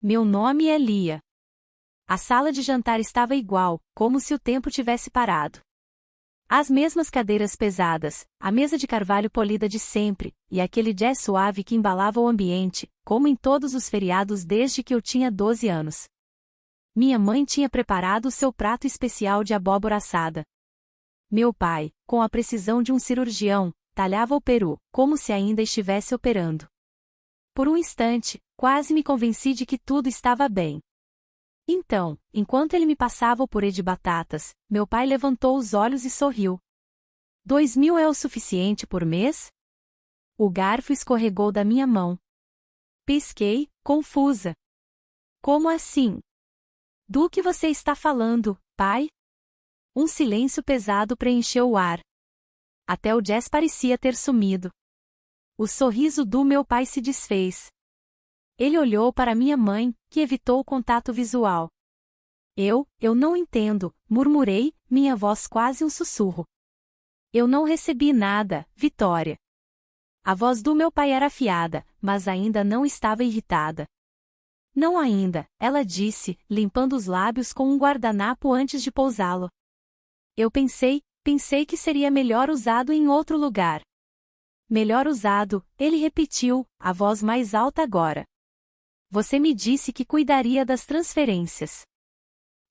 Meu nome é Lia. A sala de jantar estava igual, como se o tempo tivesse parado. As mesmas cadeiras pesadas, a mesa de carvalho polida de sempre, e aquele jazz suave que embalava o ambiente, como em todos os feriados desde que eu tinha 12 anos. Minha mãe tinha preparado o seu prato especial de abóbora assada. Meu pai, com a precisão de um cirurgião, talhava o peru, como se ainda estivesse operando. Por um instante, quase me convenci de que tudo estava bem. Então, enquanto ele me passava o purê de batatas, meu pai levantou os olhos e sorriu. 2.000 é o suficiente por mês? O garfo escorregou da minha mão. Pisquei, confusa. Como assim? Do que você está falando, pai? Um silêncio pesado preencheu o ar. Até o jazz parecia ter sumido. O sorriso do meu pai se desfez. Ele olhou para minha mãe, que evitou o contato visual. Eu não entendo, murmurei, minha voz quase um sussurro. Eu não recebi nada, Vitória. A voz do meu pai era afiada, mas ainda não estava irritada. Não ainda, ela disse, limpando os lábios com um guardanapo antes de pousá-lo. Eu pensei que seria melhor usado em outro lugar. Melhor usado, ele repetiu, a voz mais alta agora. Você me disse que cuidaria das transferências.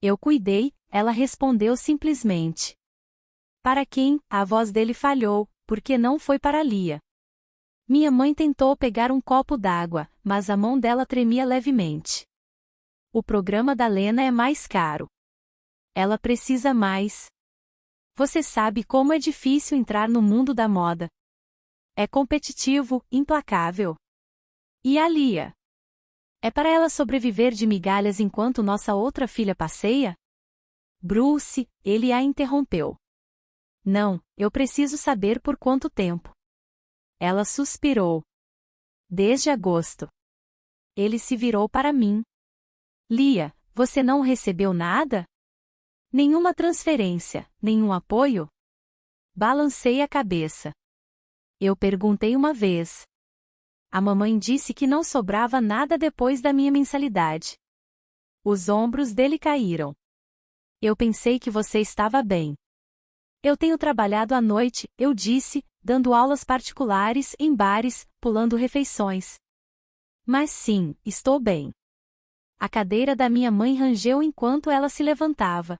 Eu cuidei, ela respondeu simplesmente. Para quem? A voz dele falhou, porque não foi para Lia. Minha mãe tentou pegar um copo d'água, mas a mão dela tremia levemente. O programa da Lena é mais caro. Ela precisa mais. Você sabe como é difícil entrar no mundo da moda. É competitivo, implacável. E a Lia? É para ela sobreviver de migalhas enquanto nossa outra filha passeia? Bruce, ele a interrompeu. Não, eu preciso saber por quanto tempo. Ela suspirou. Desde agosto. Ele se virou para mim. Lia, você não recebeu nada? Nenhuma transferência, nenhum apoio? Balancei a cabeça. Eu perguntei uma vez. A mamãe disse que não sobrava nada depois da minha mensalidade. Os ombros dele caíram. Eu pensei que você estava bem. Eu tenho trabalhado à noite, eu disse, dando aulas particulares em bares, pulando refeições. Mas sim, estou bem. A cadeira da minha mãe rangeu enquanto ela se levantava.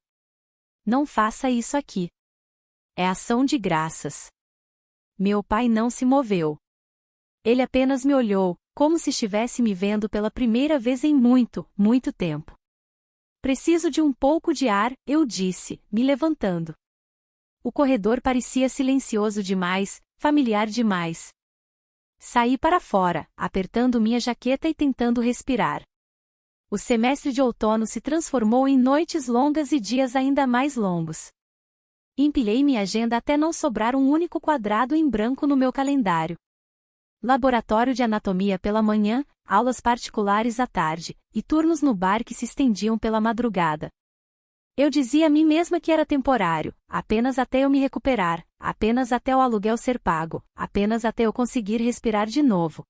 Não faça isso aqui. É ação de graças. Meu pai não se moveu. Ele apenas me olhou, como se estivesse me vendo pela primeira vez em muito, muito tempo. Preciso de um pouco de ar, eu disse, me levantando. O corredor parecia silencioso demais, familiar demais. Saí para fora, apertando minha jaqueta e tentando respirar. O semestre de outono se transformou em noites longas e dias ainda mais longos. Empilhei minha agenda até não sobrar um único quadrado em branco no meu calendário. Laboratório de anatomia pela manhã, aulas particulares à tarde, e turnos no bar que se estendiam pela madrugada. Eu dizia a mim mesma que era temporário, apenas até eu me recuperar, apenas até o aluguel ser pago, apenas até eu conseguir respirar de novo.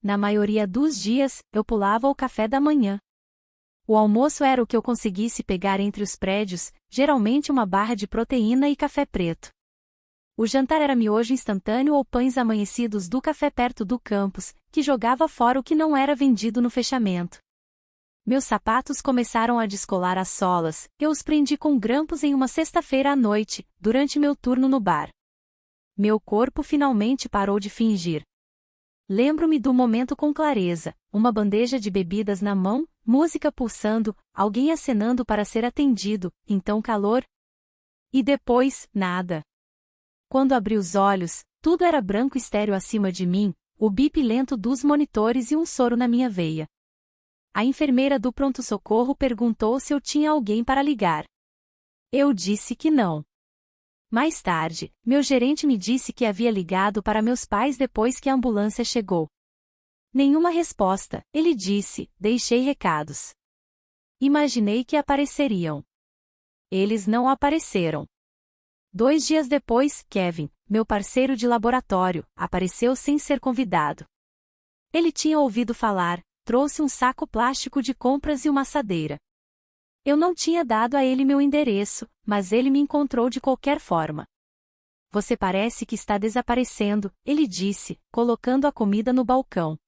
Na maioria dos dias, eu pulava o café da manhã. O almoço era o que eu conseguisse pegar entre os prédios, geralmente uma barra de proteína e café preto. O jantar era miojo instantâneo ou pães amanhecidos do café perto do campus, que jogava fora o que não era vendido no fechamento. Meus sapatos começaram a descolar as solas, eu os prendi com grampos em uma sexta-feira à noite, durante meu turno no bar. Meu corpo finalmente parou de fingir. Lembro-me do momento com clareza, uma bandeja de bebidas na mão, música pulsando, alguém acenando para ser atendido, então calor. E depois, nada. Quando abri os olhos, tudo era branco estéril acima de mim, o bip lento dos monitores e um soro na minha veia. A enfermeira do pronto-socorro perguntou se eu tinha alguém para ligar. Eu disse que não. Mais tarde, meu gerente me disse que havia ligado para meus pais depois que a ambulância chegou. Nenhuma resposta, ele disse, deixei recados. Imaginei que apareceriam. Eles não apareceram. 2 dias depois, Kevin, meu parceiro de laboratório, apareceu sem ser convidado. Ele tinha ouvido falar, trouxe um saco plástico de compras e uma assadeira. Eu não tinha dado a ele meu endereço, mas ele me encontrou de qualquer forma. Você parece que está desaparecendo, ele disse, colocando a comida no balcão.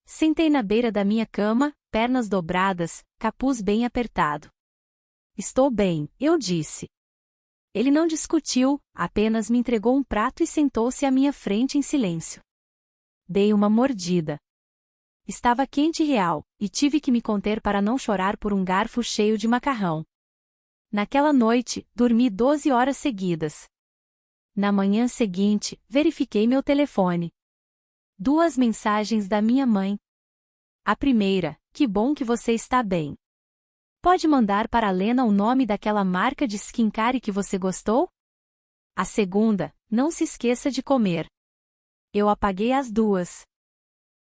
Sentei na beira da minha cama, pernas dobradas, capuz bem apertado. Estou bem, eu disse. Ele não discutiu, apenas me entregou um prato e sentou-se à minha frente em silêncio. Dei uma mordida. Estava quente e real, e tive que me conter para não chorar por um garfo cheio de macarrão. Naquela noite, dormi 12 horas seguidas. Na manhã seguinte, verifiquei meu telefone. 2 mensagens da minha mãe. A primeira: que bom que você está bem. Pode mandar para a Lena o nome daquela marca de skincare que você gostou? A segunda: não se esqueça de comer. Eu apaguei as 2.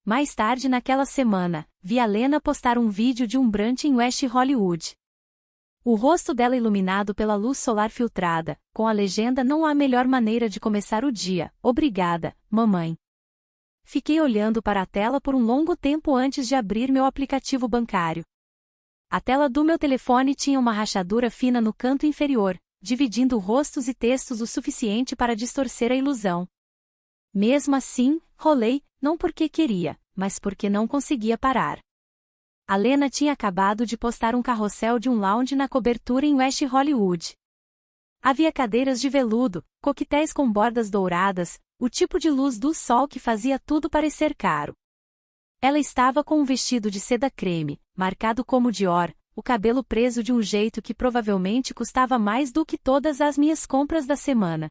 Mais tarde naquela semana, vi a Lena postar um vídeo de um brunch em West Hollywood. O rosto dela iluminado pela luz solar filtrada, com a legenda: não há melhor maneira de começar o dia, obrigada, mamãe. Fiquei olhando para a tela por um longo tempo antes de abrir meu aplicativo bancário. A tela do meu telefone tinha uma rachadura fina no canto inferior, dividindo rostos e textos o suficiente para distorcer a ilusão. Mesmo assim, rolei, não porque queria, mas porque não conseguia parar. A Lena tinha acabado de postar um carrossel de um lounge na cobertura em West Hollywood. Havia cadeiras de veludo, coquetéis com bordas douradas, o tipo de luz do sol que fazia tudo parecer caro. Ela estava com um vestido de seda creme, marcado como Dior, o cabelo preso de um jeito que provavelmente custava mais do que todas as minhas compras da semana.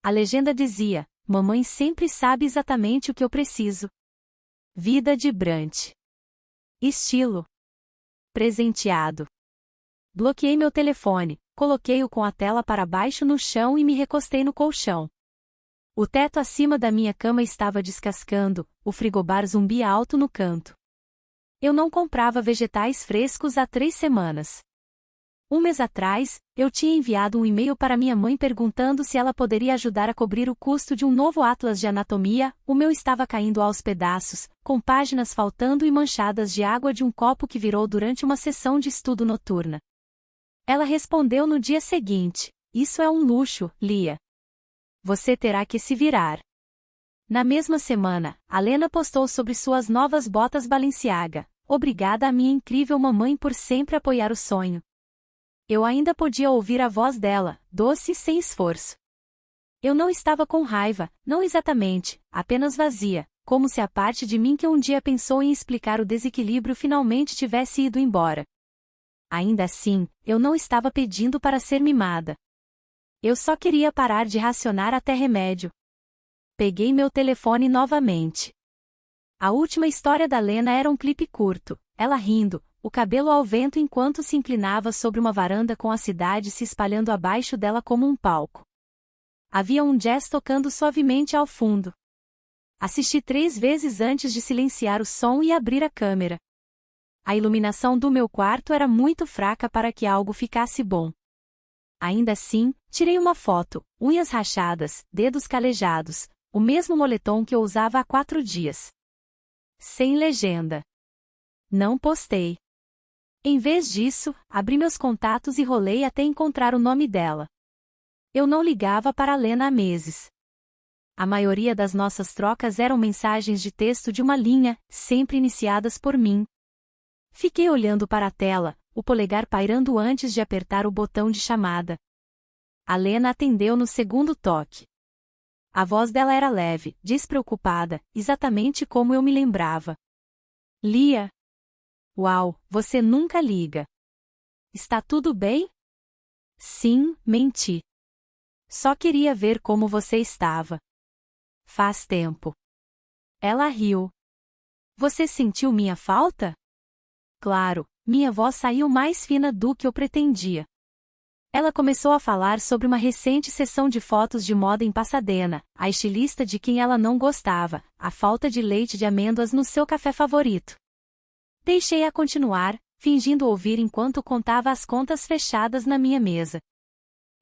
A legenda dizia: mamãe sempre sabe exatamente o que eu preciso. Vida de brunch. Estilo. Presenteado. Bloqueei meu telefone, coloquei-o com a tela para baixo no chão e me recostei no colchão. O teto acima da minha cama estava descascando, o frigobar zumbia alto no canto. Eu não comprava vegetais frescos há 3 semanas. Um mês atrás, eu tinha enviado um e-mail para minha mãe perguntando se ela poderia ajudar a cobrir o custo de um novo atlas de anatomia. O meu estava caindo aos pedaços, com páginas faltando e manchadas de água de um copo que virou durante uma sessão de estudo noturna. Ela respondeu no dia seguinte: isso é um luxo, Lia. Você terá que se virar. Na mesma semana, a Lena postou sobre suas novas botas Balenciaga: obrigada à minha incrível mamãe por sempre apoiar o sonho. Eu ainda podia ouvir a voz dela, doce e sem esforço. Eu não estava com raiva, não exatamente, apenas vazia, como se a parte de mim que um dia pensou em explicar o desequilíbrio finalmente tivesse ido embora. Ainda assim, eu não estava pedindo para ser mimada. Eu só queria parar de racionar até remédio. Peguei meu telefone novamente. A última história da Lena era um clipe curto, ela rindo, o cabelo ao vento enquanto se inclinava sobre uma varanda com a cidade se espalhando abaixo dela como um palco. Havia um jazz tocando suavemente ao fundo. Assisti 3 vezes antes de silenciar o som e abrir a câmera. A iluminação do meu quarto era muito fraca para que algo ficasse bom. Ainda assim, tirei uma foto, unhas rachadas, dedos calejados, o mesmo moletom que eu usava há 4 dias. Sem legenda. Não postei. Em vez disso, abri meus contatos e rolei até encontrar o nome dela. Eu não ligava para a Lena há meses. A maioria das nossas trocas eram mensagens de texto de uma linha, sempre iniciadas por mim. Fiquei olhando para a tela, o polegar pairando antes de apertar o botão de chamada. A Lena atendeu no segundo toque. A voz dela era leve, despreocupada, exatamente como eu me lembrava. Lia. Uau, você nunca liga. Está tudo bem? Sim, menti. Só queria ver como você estava. Faz tempo. Ela riu. Você sentiu minha falta? Claro, minha voz saiu mais fina do que eu pretendia. Ela começou a falar sobre uma recente sessão de fotos de moda em Pasadena, a estilista de quem ela não gostava, a falta de leite de amêndoas no seu café favorito. Deixei-a continuar, fingindo ouvir enquanto contava as contas fechadas na minha mesa.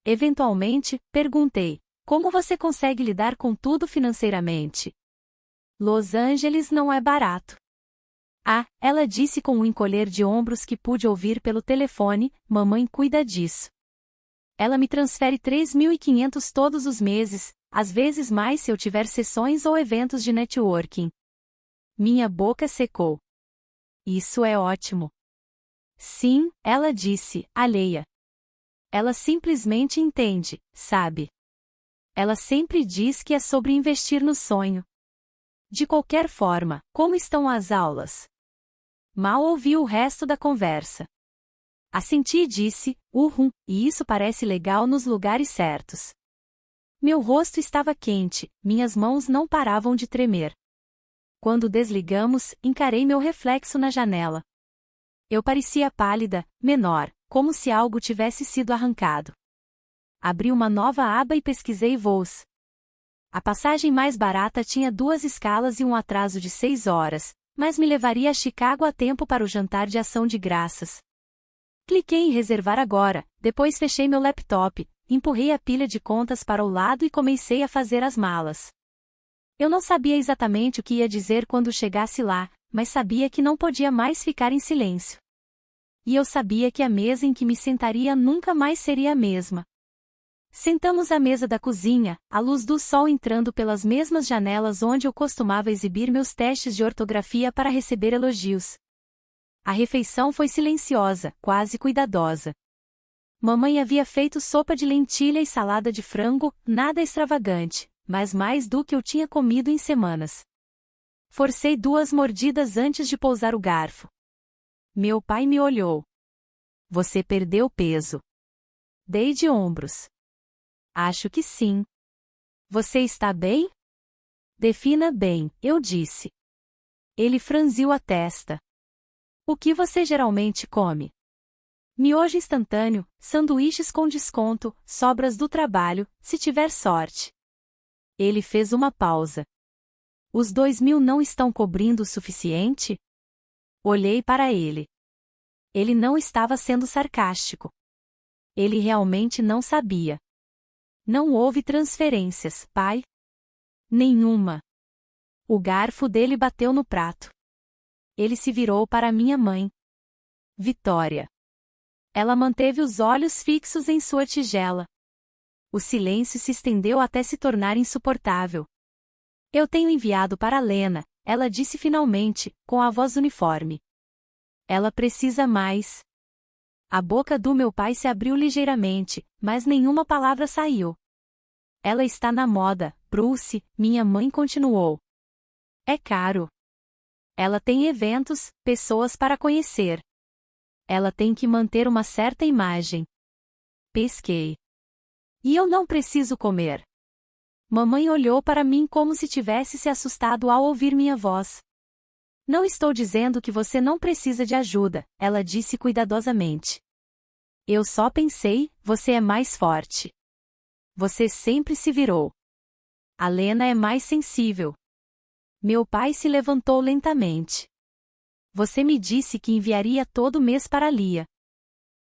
Eventualmente, perguntei: como você consegue lidar com tudo financeiramente? Los Angeles não é barato. Ah, ela disse com um encolher de ombros que pude ouvir pelo telefone, mamãe cuida disso. Ela me transfere 3.500 todos os meses, às vezes mais se eu tiver sessões ou eventos de networking. Minha boca secou. Isso é ótimo. Sim, ela disse, alheia. Ela simplesmente entende, sabe? Ela sempre diz que é sobre investir no sonho. De qualquer forma, como estão as aulas? Mal ouvi o resto da conversa. Assenti e disse, e isso parece legal nos lugares certos. Meu rosto estava quente, minhas mãos não paravam de tremer. Quando desligamos, encarei meu reflexo na janela. Eu parecia pálida, menor, como se algo tivesse sido arrancado. Abri uma nova aba e pesquisei voos. A passagem mais barata tinha 2 escalas e um atraso de 6 horas, mas me levaria a Chicago a tempo para o jantar de ação de graças. Cliquei em reservar agora, depois fechei meu laptop, empurrei a pilha de contas para o lado e comecei a fazer as malas. Eu não sabia exatamente o que ia dizer quando chegasse lá, mas sabia que não podia mais ficar em silêncio. E eu sabia que a mesa em que me sentaria nunca mais seria a mesma. Sentamos à mesa da cozinha, a luz do sol entrando pelas mesmas janelas onde eu costumava exibir meus testes de ortografia para receber elogios. A refeição foi silenciosa, quase cuidadosa. Mamãe havia feito sopa de lentilha e salada de frango, nada extravagante, mas mais do que eu tinha comido em semanas. Forcei 2 mordidas antes de pousar o garfo. Meu pai me olhou. Você perdeu peso. Dei de ombros. Acho que sim. Você está bem? Defina bem, eu disse. Ele franziu a testa. O que você geralmente come? Miojo instantâneo, sanduíches com desconto, sobras do trabalho, se tiver sorte. Ele fez uma pausa. Os 2.000 não estão cobrindo o suficiente? Olhei para ele. Ele não estava sendo sarcástico. Ele realmente não sabia. Não houve transferências, pai? Nenhuma. O garfo dele bateu no prato. Ele se virou para minha mãe. Vitória. Ela manteve os olhos fixos em sua tigela. O silêncio se estendeu até se tornar insuportável. Eu tenho enviado para Lena, ela disse finalmente, com a voz uniforme. Ela precisa mais. A boca do meu pai se abriu ligeiramente, mas nenhuma palavra saiu. Ela está na moda, Bruce, minha mãe continuou. É caro. Ela tem eventos, pessoas para conhecer. Ela tem que manter uma certa imagem. Pesquei. E eu não preciso comer. Mamãe olhou para mim como se tivesse se assustado ao ouvir minha voz. Não estou dizendo que você não precisa de ajuda, ela disse cuidadosamente. Eu só pensei, você é mais forte. Você sempre se virou. A Lena é mais sensível. Meu pai se levantou lentamente. Você me disse que enviaria todo mês para Lia.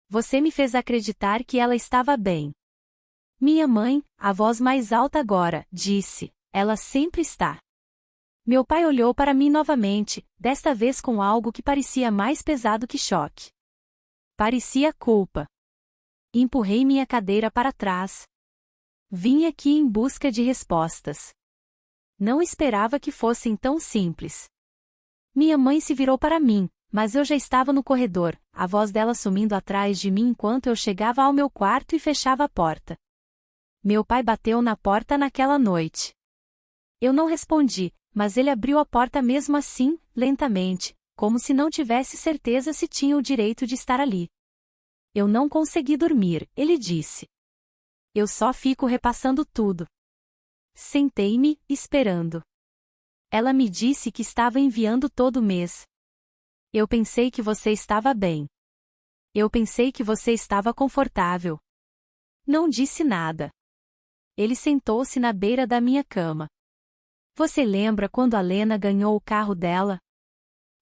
Você me fez acreditar que ela estava bem. Minha mãe, a voz mais alta agora, disse, ela sempre está. Meu pai olhou para mim novamente, desta vez com algo que parecia mais pesado que choque. Parecia culpa. Empurrei minha cadeira para trás. Vim aqui em busca de respostas. Não esperava que fossem tão simples. Minha mãe se virou para mim, mas eu já estava no corredor, a voz dela sumindo atrás de mim enquanto eu chegava ao meu quarto e fechava a porta. Meu pai bateu na porta naquela noite. Eu não respondi, mas ele abriu a porta mesmo assim, lentamente, como se não tivesse certeza se tinha o direito de estar ali. Eu não consegui dormir, ele disse. Eu só fico repassando tudo. Sentei-me, esperando. Ela me disse que estava enviando todo mês. Eu pensei que você estava bem. Eu pensei que você estava confortável. Não disse nada. Ele sentou-se na beira da minha cama. Você lembra quando a Lena ganhou o carro dela?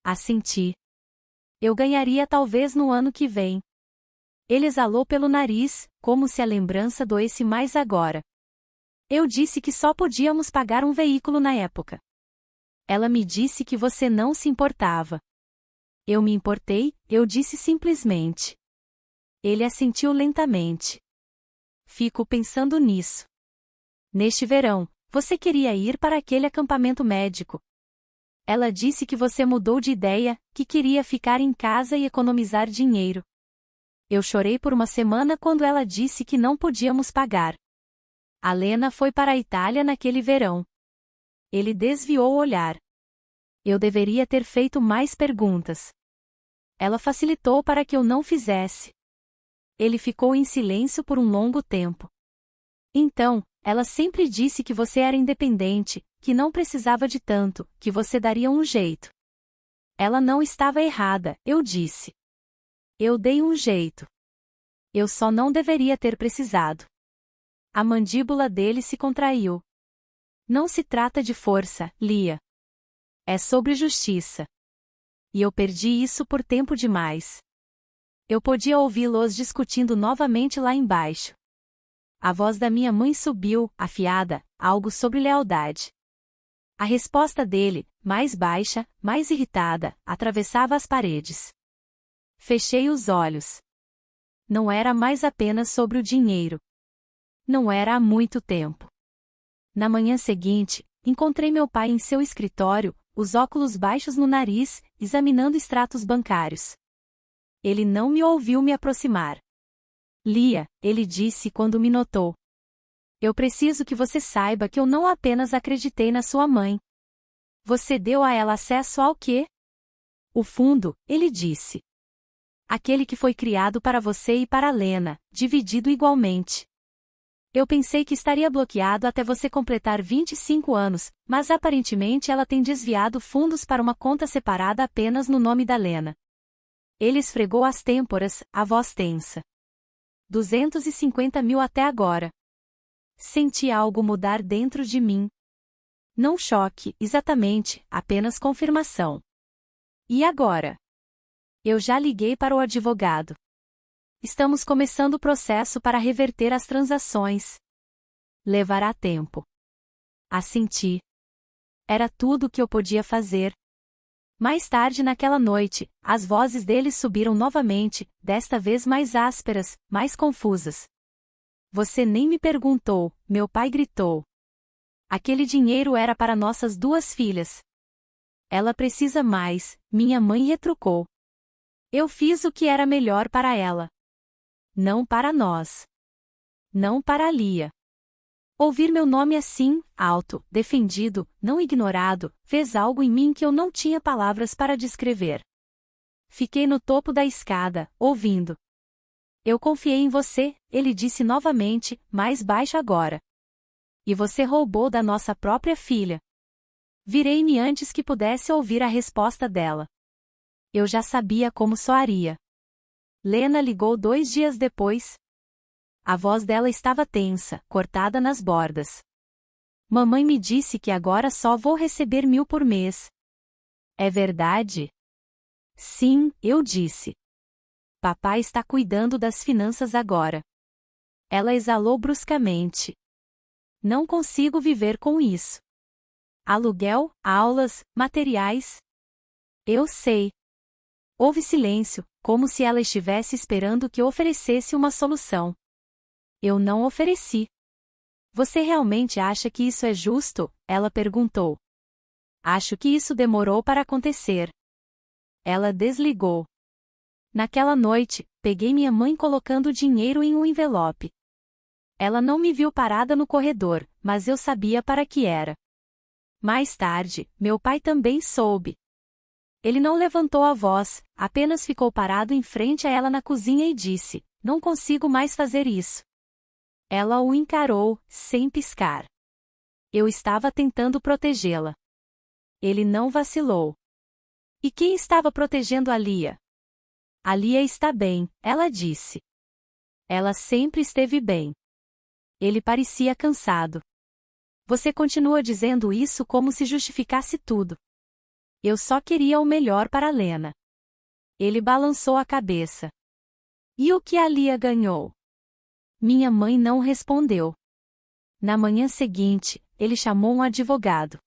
Assenti. Eu ganharia talvez no ano que vem. Ele exalou pelo nariz, como se a lembrança doesse mais agora. Eu disse que só podíamos pagar um veículo na época. Ela me disse que você não se importava. Eu me importei, eu disse simplesmente. Ele assentiu lentamente. Fico pensando nisso. Neste verão, você queria ir para aquele acampamento médico. Ela disse que você mudou de ideia, que queria ficar em casa e economizar dinheiro. Eu chorei por uma semana quando ela disse que não podíamos pagar. A Lena foi para a Itália naquele verão. Ele desviou o olhar. Eu deveria ter feito mais perguntas. Ela facilitou para que eu não fizesse. Ele ficou em silêncio por um longo tempo. Então, ela sempre disse que você era independente, que não precisava de tanto, que você daria um jeito. Ela não estava errada, eu disse. Eu dei um jeito. Eu só não deveria ter precisado. A mandíbula dele se contraiu. Não se trata de força, Lia. É sobre justiça. E eu perdi isso por tempo demais. Eu podia ouvi-los discutindo novamente lá embaixo. A voz da minha mãe subiu, afiada, algo sobre lealdade. A resposta dele, mais baixa, mais irritada, atravessava as paredes. Fechei os olhos. Não era mais apenas sobre o dinheiro. Não era há muito tempo. Na manhã seguinte, encontrei meu pai em seu escritório, os óculos baixos no nariz, examinando extratos bancários. Ele não me ouviu me aproximar. Lia, ele disse quando me notou. Eu preciso que você saiba que eu não apenas acreditei na sua mãe. Você deu a ela acesso ao quê? O fundo, ele disse. Aquele que foi criado para você e para Lena, dividido igualmente. Eu pensei que estaria bloqueado até você completar 25 anos, mas aparentemente ela tem desviado fundos para uma conta separada apenas no nome da Lena. Ele esfregou as têmporas, a voz tensa. 250 mil até agora. Senti algo mudar dentro de mim. Não choque, exatamente, apenas confirmação. E agora? Eu já liguei para o advogado. Estamos começando o processo para reverter as transações. Levará tempo. Assenti. Era tudo o que eu podia fazer. Mais tarde naquela noite, as vozes deles subiram novamente, desta vez mais ásperas, mais confusas. Você nem me perguntou, meu pai gritou. Aquele dinheiro era para nossas duas filhas. Ela precisa mais, minha mãe retrucou. Eu fiz o que era melhor para ela. Não para nós. Não para a Lia. Ouvir meu nome assim, alto, defendido, não ignorado, fez algo em mim que eu não tinha palavras para descrever. Fiquei no topo da escada, ouvindo. Eu confiei em você, ele disse novamente, mais baixo agora. E você roubou da nossa própria filha. Virei-me antes que pudesse ouvir a resposta dela. Eu já sabia como soaria. Lena ligou 2 dias depois. A voz dela estava tensa, cortada nas bordas. Mamãe me disse que agora só vou receber 1.000 por mês. É verdade? Sim, eu disse. Papai está cuidando das finanças agora. Ela exalou bruscamente. Não consigo viver com isso. Aluguel, aulas, materiais. Eu sei. Houve silêncio, como se ela estivesse esperando que eu oferecesse uma solução. Eu não ofereci. Você realmente acha que isso é justo? Ela perguntou. Acho que isso demorou para acontecer. Ela desligou. Naquela noite, peguei minha mãe colocando o dinheiro em um envelope. Ela não me viu parada no corredor, mas eu sabia para que era. Mais tarde, meu pai também soube. Ele não levantou a voz, apenas ficou parado em frente a ela na cozinha e disse: Não consigo mais fazer isso. Ela o encarou, sem piscar. Eu estava tentando protegê-la. Ele não vacilou. E quem estava protegendo a Lia? A Lia está bem, ela disse. Ela sempre esteve bem. Ele parecia cansado. Você continua dizendo isso como se justificasse tudo. Eu só queria o melhor para Lena. Ele balançou a cabeça. E o que a Lia ganhou? Minha mãe não respondeu. Na manhã seguinte, ele chamou um advogado.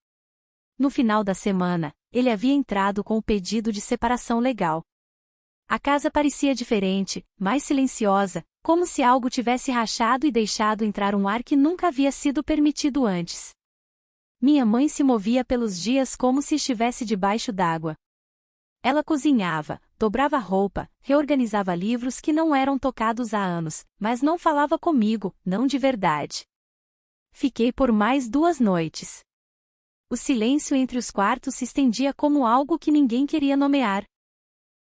No final da semana, ele havia entrado com o pedido de separação legal. A casa parecia diferente, mais silenciosa, como se algo tivesse rachado e deixado entrar um ar que nunca havia sido permitido antes. Minha mãe se movia pelos dias como se estivesse debaixo d'água. Ela cozinhava, dobrava roupa, reorganizava livros que não eram tocados há anos, mas não falava comigo, não de verdade. Fiquei por mais 2 noites. O silêncio entre os quartos se estendia como algo que ninguém queria nomear.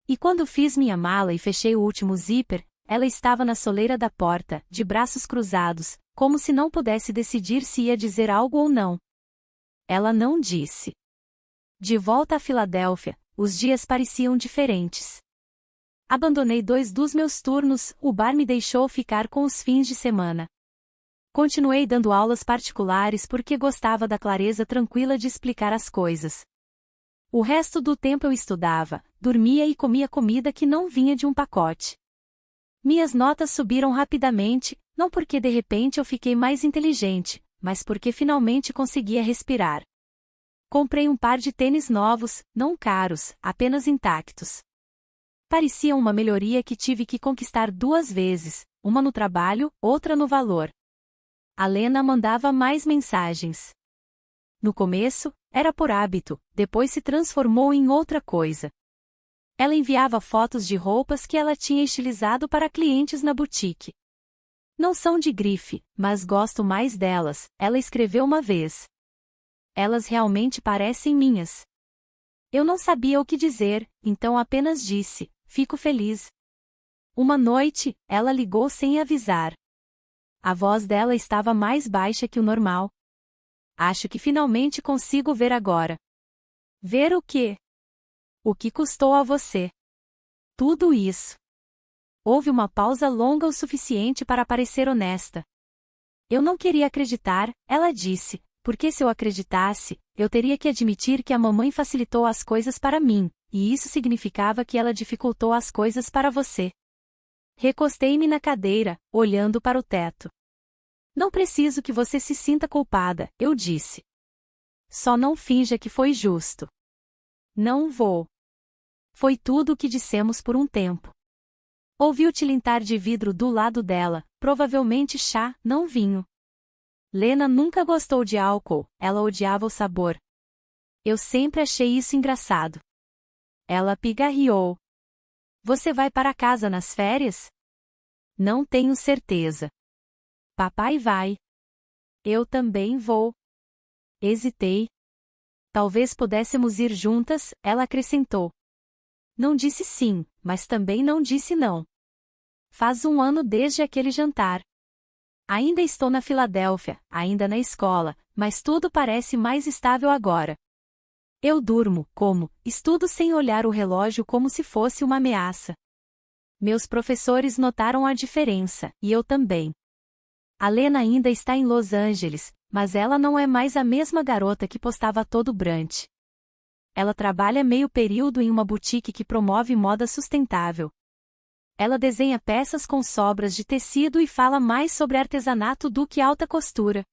E quando fiz minha mala e fechei o último zíper, ela estava na soleira da porta, de braços cruzados, como se não pudesse decidir se ia dizer algo ou não. Ela não disse. De volta a Filadélfia, os dias pareciam diferentes. Abandonei 2 dos meus turnos, o bar me deixou ficar com os fins de semana. Continuei dando aulas particulares porque gostava da clareza tranquila de explicar as coisas. O resto do tempo eu estudava, dormia e comia comida que não vinha de um pacote. Minhas notas subiram rapidamente, não porque de repente eu fiquei mais inteligente, mas porque finalmente conseguia respirar. Comprei um par de tênis novos, não caros, apenas intactos. Pareciam uma melhoria que tive que conquistar 2 vezes, uma no trabalho, outra no valor. A Lena mandava mais mensagens. No começo, era por hábito, depois se transformou em outra coisa. Ela enviava fotos de roupas que ela tinha estilizado para clientes na boutique. Não são de grife, mas gosto mais delas, ela escreveu uma vez. Elas realmente parecem minhas. Eu não sabia o que dizer, então apenas disse, fico feliz. Uma noite, ela ligou sem avisar. A voz dela estava mais baixa que o normal. Acho que finalmente consigo ver agora. Ver o quê? O que custou a você? Tudo isso. Houve uma pausa longa o suficiente para parecer honesta. Eu não queria acreditar, ela disse, porque se eu acreditasse, eu teria que admitir que a mamãe facilitou as coisas para mim, e isso significava que ela dificultou as coisas para você. Recostei-me na cadeira, olhando para o teto. Não preciso que você se sinta culpada, eu disse. Só não finja que foi justo. Não vou. Foi tudo o que dissemos por um tempo. Ouvi o tilintar de vidro do lado dela, provavelmente chá, não vinho. Lena nunca gostou de álcool, ela odiava o sabor. Eu sempre achei isso engraçado. Ela pigarreou. Você vai para casa nas férias? Não tenho certeza. Papai vai. Eu também vou. Hesitei. Talvez pudéssemos ir juntas, ela acrescentou. Não disse sim, mas também não disse não. Faz 1 ano desde aquele jantar. Ainda estou na Filadélfia, ainda na escola, mas tudo parece mais estável agora. Eu durmo, como, estudo sem olhar o relógio como se fosse uma ameaça. Meus professores notaram a diferença, e eu também. A Lena ainda está em Los Angeles, mas ela não é mais a mesma garota que postava todo brunch. Ela trabalha meio período em uma boutique que promove moda sustentável. Ela desenha peças com sobras de tecido e fala mais sobre artesanato do que alta costura.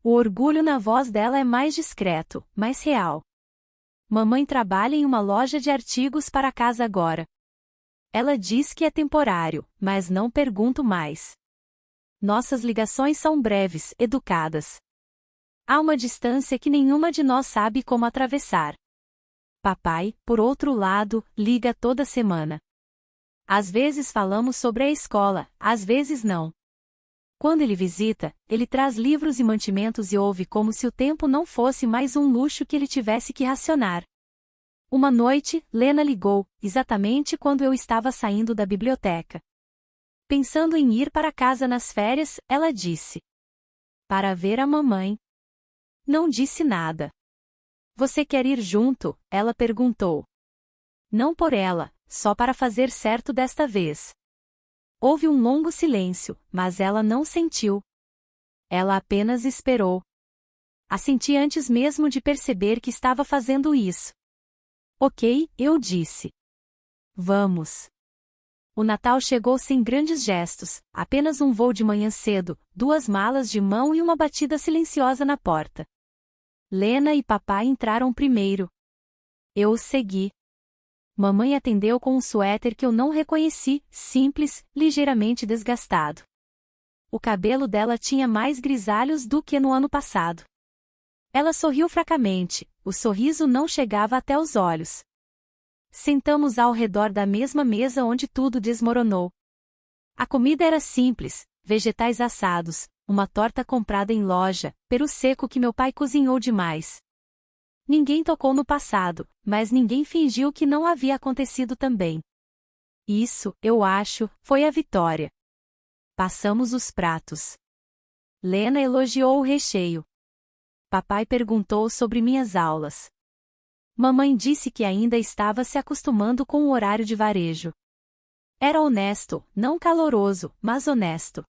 O orgulho na voz dela é mais discreto, mais real. Mamãe trabalha em uma loja de artigos para casa agora. Ela diz que é temporário, mas não pergunto mais. Nossas ligações são breves, educadas. Há uma distância que nenhuma de nós sabe como atravessar. Papai, por outro lado, liga toda semana. Às vezes falamos sobre a escola, às vezes não. Quando ele visita, ele traz livros e mantimentos e ouve como se o tempo não fosse mais um luxo que ele tivesse que racionar. Uma noite, Lena ligou, exatamente quando eu estava saindo da biblioteca. Pensando em ir para casa nas férias, ela disse. Para ver a mamãe. Não disse nada. Você quer ir junto? Ela perguntou. Não por ela, só para fazer certo desta vez. Houve um longo silêncio, mas ela não sentiu. Ela apenas esperou. Assenti antes mesmo de perceber que estava fazendo isso. Ok, eu disse. Vamos. O Natal chegou sem grandes gestos, apenas um voo de manhã cedo, 2 malas de mão e uma batida silenciosa na porta. Lena e papai entraram primeiro. Eu o segui. Mamãe atendeu com um suéter que eu não reconheci, simples, ligeiramente desgastado. O cabelo dela tinha mais grisalhos do que no ano passado. Ela sorriu fracamente, o sorriso não chegava até os olhos. Sentamos ao redor da mesma mesa onde tudo desmoronou. A comida era simples, vegetais assados, uma torta comprada em loja, peru seco que meu pai cozinhou demais. Ninguém tocou no passado, mas ninguém fingiu que não havia acontecido também. Isso, eu acho, foi a vitória. Passamos os pratos. Lena elogiou o recheio. Papai perguntou sobre minhas aulas. Mamãe disse que ainda estava se acostumando com o horário de varejo. Era honesto, não caloroso, mas honesto.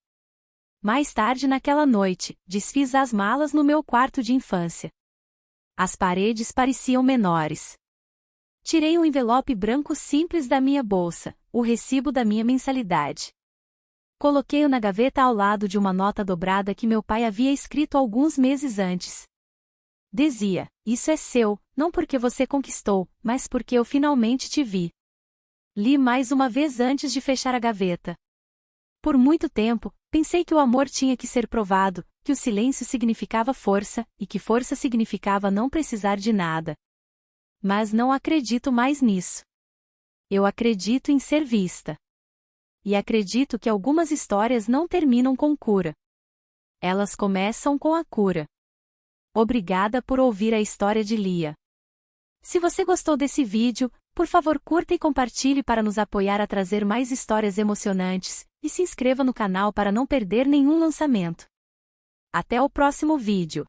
Mais tarde naquela noite, desfiz as malas no meu quarto de infância. As paredes pareciam menores. Tirei um envelope branco simples da minha bolsa, o recibo da minha mensalidade. Coloquei-o na gaveta ao lado de uma nota dobrada que meu pai havia escrito alguns meses antes. Dizia: "Isso é seu, não porque você conquistou, mas porque eu finalmente te vi." Li mais uma vez antes de fechar a gaveta. Por muito tempo, pensei que o amor tinha que ser provado, que o silêncio significava força, e que força significava não precisar de nada. Mas não acredito mais nisso. Eu acredito em ser vista. E acredito que algumas histórias não terminam com cura. Elas começam com a cura. Obrigada por ouvir a história de Lia. Se você gostou desse vídeo, por favor curta e compartilhe para nos apoiar a trazer mais histórias emocionantes, e se inscreva no canal para não perder nenhum lançamento. Até o próximo vídeo.